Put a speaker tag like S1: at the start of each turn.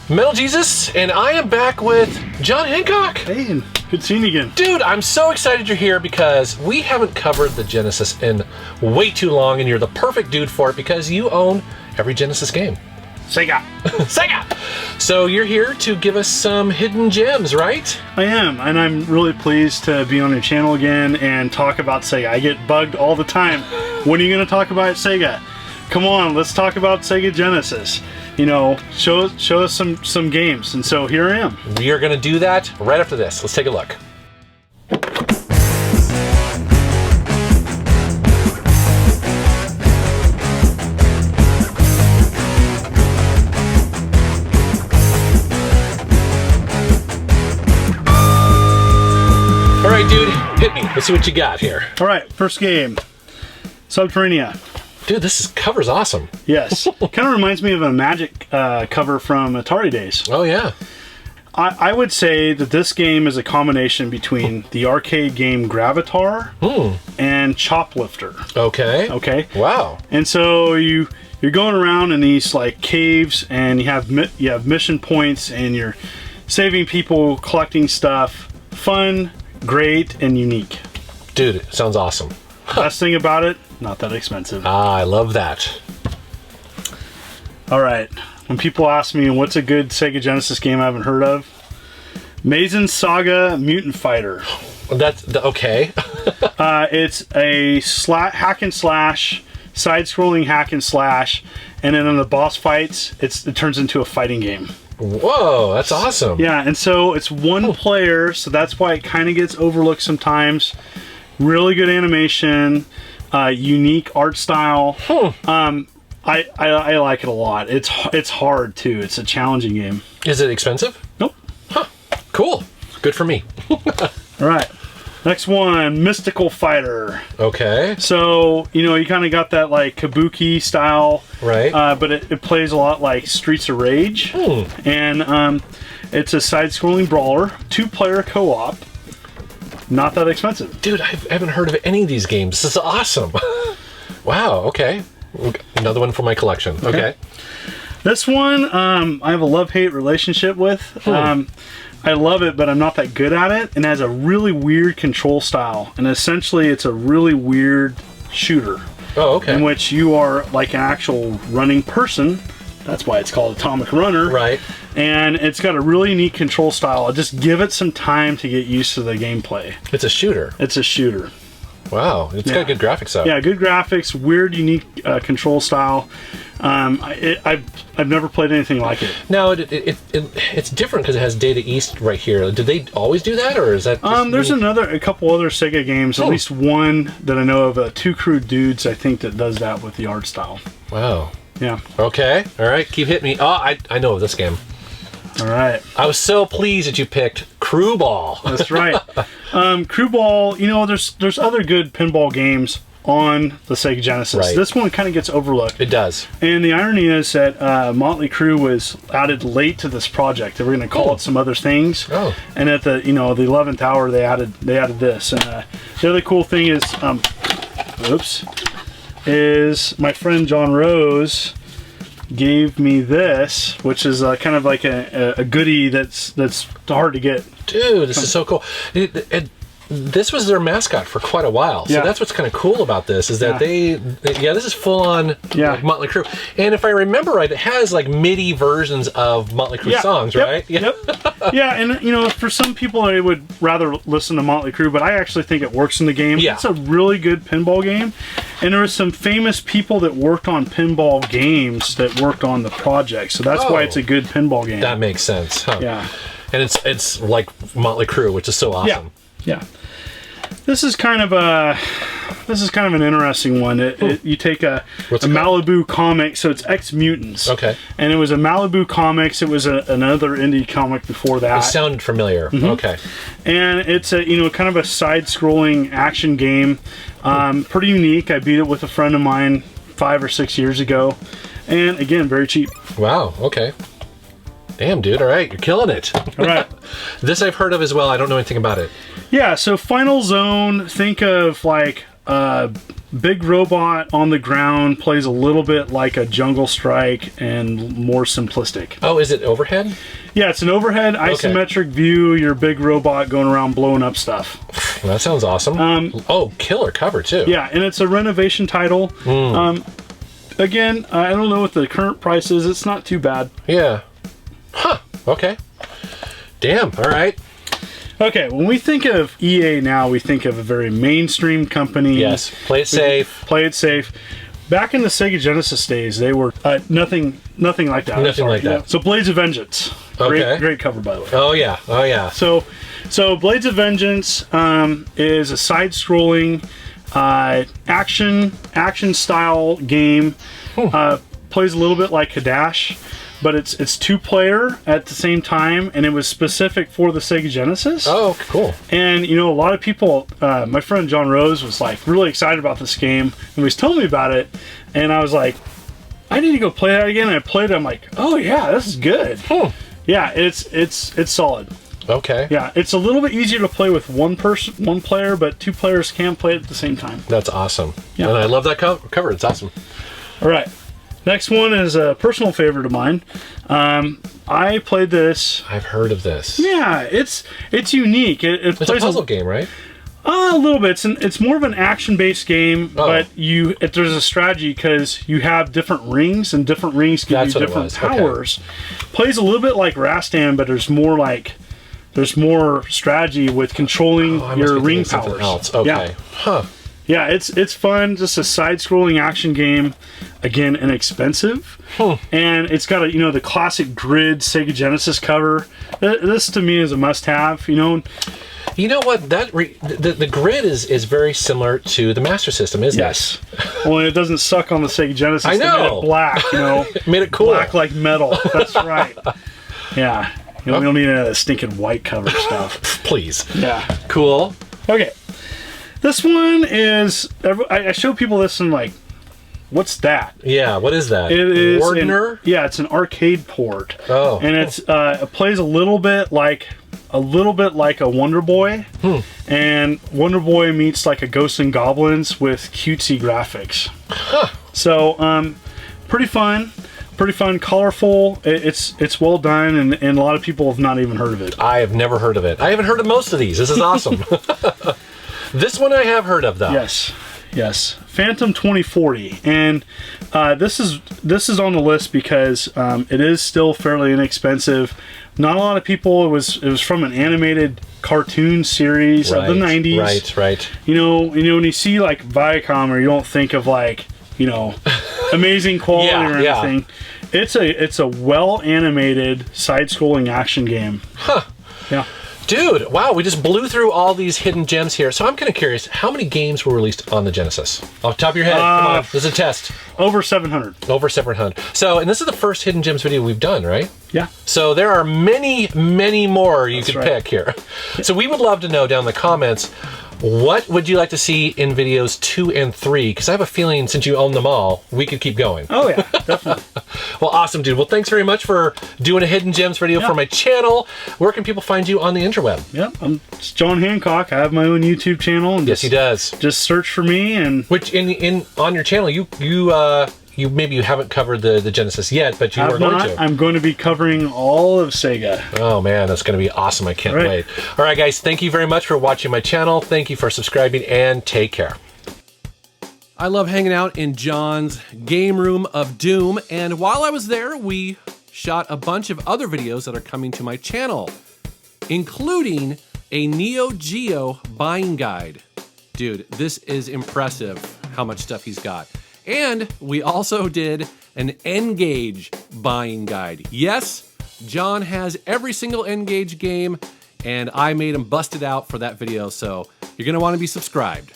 S1: Metal Jesus, and I am back with John Hancock.
S2: Hey, good seeing you again.
S1: Dude, I'm so excited you're here because we haven't covered the Genesis in way too long, and you're the perfect dude for it because you own every Genesis game.
S2: Sega.
S1: Sega! So you're here to give us some hidden gems, right?
S2: I am, and I'm really pleased to be on your channel again and talk about Sega. I get bugged all the time. When are you going to talk about Sega? Come on, let's talk about Sega Genesis. You know, show us some games, and so here I am.
S1: We are going to do that right after this. Let's take a look. All right, dude, hit me. Let's see what you got here.
S2: All right, first game, Sub-Terrania.
S1: Dude, this cover's awesome.
S2: Yes, kind of reminds me of a Magic cover from Atari days.
S1: Oh, yeah.
S2: I would say that this game is a combination between the arcade game Gravitar and Choplifter.
S1: Okay.
S2: Okay.
S1: Wow.
S2: And so you're going around in these like caves, and you have mission points, and you're saving people, collecting stuff. Fun, great, and unique.
S1: Dude, it sounds awesome.
S2: Best thing about it, not that expensive.
S1: Ah, I love that.
S2: All right. When people ask me what's a good Sega Genesis game I haven't heard of, Mazin Saga Mutant Fighter.
S1: That's okay.
S2: It's a hack and slash, side-scrolling hack and slash, and then in the boss fights, it turns into a fighting game.
S1: Whoa, that's awesome.
S2: Yeah, and so it's one player, so that's why it kind of gets overlooked sometimes. Really good animation, unique art style. I like it a lot. It's hard too. It's a challenging game.
S1: Is it expensive?
S2: Nope.
S1: Huh. Cool. Good for me.
S2: All right. Next one, Mystical Fighter.
S1: Okay.
S2: So, you kind of got that like kabuki style.
S1: Right.
S2: But it plays a lot like Streets of Rage. And it's a side-scrolling brawler, 2-player co-op. Not that expensive.
S1: Dude, I haven't heard of any of these games. This is awesome. Wow, okay. Another one for my collection. Okay.
S2: This one, I have a love-hate relationship with. I love it, but I'm not that good at it. And it has a really weird control style. And essentially, it's a really weird shooter.
S1: Oh, okay.
S2: In which you are like an actual running person. That's why it's called Atomic Runner.
S1: Right.
S2: And it's got a really neat control style. Just give it some time to get used to the gameplay.
S1: It's a shooter.
S2: It's a shooter.
S1: Wow. It's got good graphics, though.
S2: Yeah, good graphics, weird, unique control style. I've never played anything like it.
S1: Now, it's different because it has Data East right here. Did they always do that, or is that just
S2: there's a couple other Sega games, at least one that I know of, Two Crue Dudes, I think, that does that with the art style.
S1: Wow.
S2: Yeah.
S1: Okay. All right. Keep hitting me. Oh, I know of this game.
S2: All right.
S1: I was so pleased that you picked Crüe Ball.
S2: That's right. Crüe Ball, there's other good pinball games on the Sega Genesis.
S1: Right.
S2: This one kind of gets overlooked.
S1: It does.
S2: And the irony is that Motley Crue was added late to this project. They were going to call it some other things.
S1: Oh.
S2: And at the 11th hour, they added this. And the other cool thing is my friend John Rose gave me this, which is kind of like a goodie that's hard to get.
S1: Dude, this is so cool. This was their mascot for quite a while. So that's what's kind of cool about this is that this is full on like Motley Crue. And if I remember right, it has like MIDI versions of Motley Crue songs, right?
S2: Yep. Yeah, and for some people they would rather listen to Motley Crue, but I actually think it works in the game.
S1: Yeah.
S2: It's a really good pinball game. And there were some famous people that worked on pinball games that worked on the project. So that's why it's a good pinball game.
S1: That makes sense. Huh.
S2: Yeah.
S1: And it's like Motley Crue, which is so awesome.
S2: Yeah. This is kind of an interesting one. You take a Malibu comic, so it's Ex-Mutants.
S1: Okay.
S2: And it was a Malibu Comics. It was another indie comic before that.
S1: It sounded familiar. Okay.
S2: And it's a kind of a side-scrolling action game. Pretty unique. I beat it with a friend of mine 5 or 6 years ago, and again, very cheap.
S1: Wow. Okay. Damn, dude. All right, you're killing it.
S2: All right.
S1: This I've heard of as well. I don't know anything about it.
S2: Yeah, so Final Zone, think of like big robot on the ground, plays a little bit like a Jungle Strike and more simplistic.
S1: Oh, is it overhead?
S2: Yeah, it's an overhead isometric view. Your big robot going around blowing up stuff.
S1: Well, that sounds awesome. Oh, killer cover too.
S2: Yeah, and it's a renovation title. Again, I don't know what the current price is. It's not too bad.
S1: Yeah. Huh. Okay. Damn. All right.
S2: Okay, when we think of EA now, we think of a very mainstream company.
S1: Yes. Play it safe.
S2: Play it safe. Back in the Sega Genesis days, they were nothing like that.
S1: Nothing like that.
S2: Yeah. So Blades of Vengeance.
S1: Okay.
S2: Great cover, by the way.
S1: Oh yeah. Oh yeah.
S2: So Blades of Vengeance is a side-scrolling action style game. Plays a little bit like Hadash, but it's 2-player at the same time, and it was specific for the Sega Genesis.
S1: Oh, cool.
S2: And a lot of people, my friend John Rose was like really excited about this game, and he was telling me about it, and I was like, I need to go play that again. And I played it. I'm like, oh yeah, this is good. Yeah, it's solid.
S1: Okay.
S2: Yeah, it's a little bit easier to play with one player, but 2 players can play it at the same time.
S1: That's awesome.
S2: Yeah.
S1: And I love that cover. It's awesome.
S2: All right. Next one is a personal favorite of mine. I played this.
S1: I've heard of this.
S2: Yeah, it's unique. It's
S1: a puzzle game, right?
S2: A little bit. It's more of an action-based game, but there's a strategy because you have different rings, and different rings give you different powers. Okay. Plays a little bit like Rastan, but there's more strategy with controlling your ring powers.
S1: Else. Okay.
S2: Yeah.
S1: Huh.
S2: Yeah, it's fun. Just a side-scrolling action game. Again, inexpensive, and it's got the classic grid Sega Genesis cover. This to me is a must-have.
S1: You know what? The grid is very similar to the Master System, isn't it?
S2: Yes. Well, it doesn't suck on the Sega Genesis.
S1: I know.
S2: They made it black.
S1: It made it cool.
S2: Black like metal. That's right. Yeah. We don't need a stinking white cover stuff.
S1: Please.
S2: Yeah.
S1: Cool.
S2: Okay. This one is. I show people this and like, what's that?
S1: Yeah. What is that?
S2: It is
S1: Wardner.
S2: It's an arcade port.
S1: Oh.
S2: And it plays a little bit like a Wonder Boy, and Wonder Boy meets like a Ghosts and Goblins with cutesy graphics.
S1: Huh.
S2: So, pretty fun, colorful. It's well done, and a lot of people have not even heard of it.
S1: I have never heard of it. I haven't heard of most of these. This is awesome. This one I have heard of, though.
S2: Yes. Phantom 2040, and this is on the list because it is still fairly inexpensive. Not a lot of people. It was from an animated cartoon series of the 90s.
S1: Right.
S2: When you see like Viacom, or you don't think of like amazing quality or anything. It's a well animated side-scrolling action game.
S1: Huh.
S2: Yeah.
S1: Dude, wow, we just blew through all these hidden gems here. So I'm kind of curious, how many games were released on the Genesis? Off the top of your head, come on, this is a test.
S2: Over 700.
S1: Over 700. So, and this is the first hidden gems video we've done, right?
S2: Yeah.
S1: So there are many, many more you could pick here. So we would love to know down in the comments, what would you like to see in videos 2 and 3? Because I have a feeling, since you own them all, we could keep going.
S2: Oh yeah, definitely.
S1: Well, awesome, dude. Well, thanks very much for doing a Hidden Gems video for my channel. Where can people find you on the interweb?
S2: It's John Hancock. I have my own YouTube channel. And
S1: yes, he does.
S2: Just search for me. And
S1: which on your channel, you maybe you haven't covered the Genesis yet, but you are going to.
S2: I'm going to be covering all of Sega.
S1: Oh man, that's going to be awesome. I can't wait. All right, guys, thank you very much for watching my channel. Thank you for subscribing, and take care. I love hanging out in John's game room of doom, and while I was there, we shot a bunch of other videos that are coming to my channel, including a Neo Geo buying guide. Dude, this is impressive how much stuff he's got. And we also did an N-Gage buying guide. Yes, John has every single N-Gage game, and I made him bust it out for that video, so you're gonna wanna be subscribed.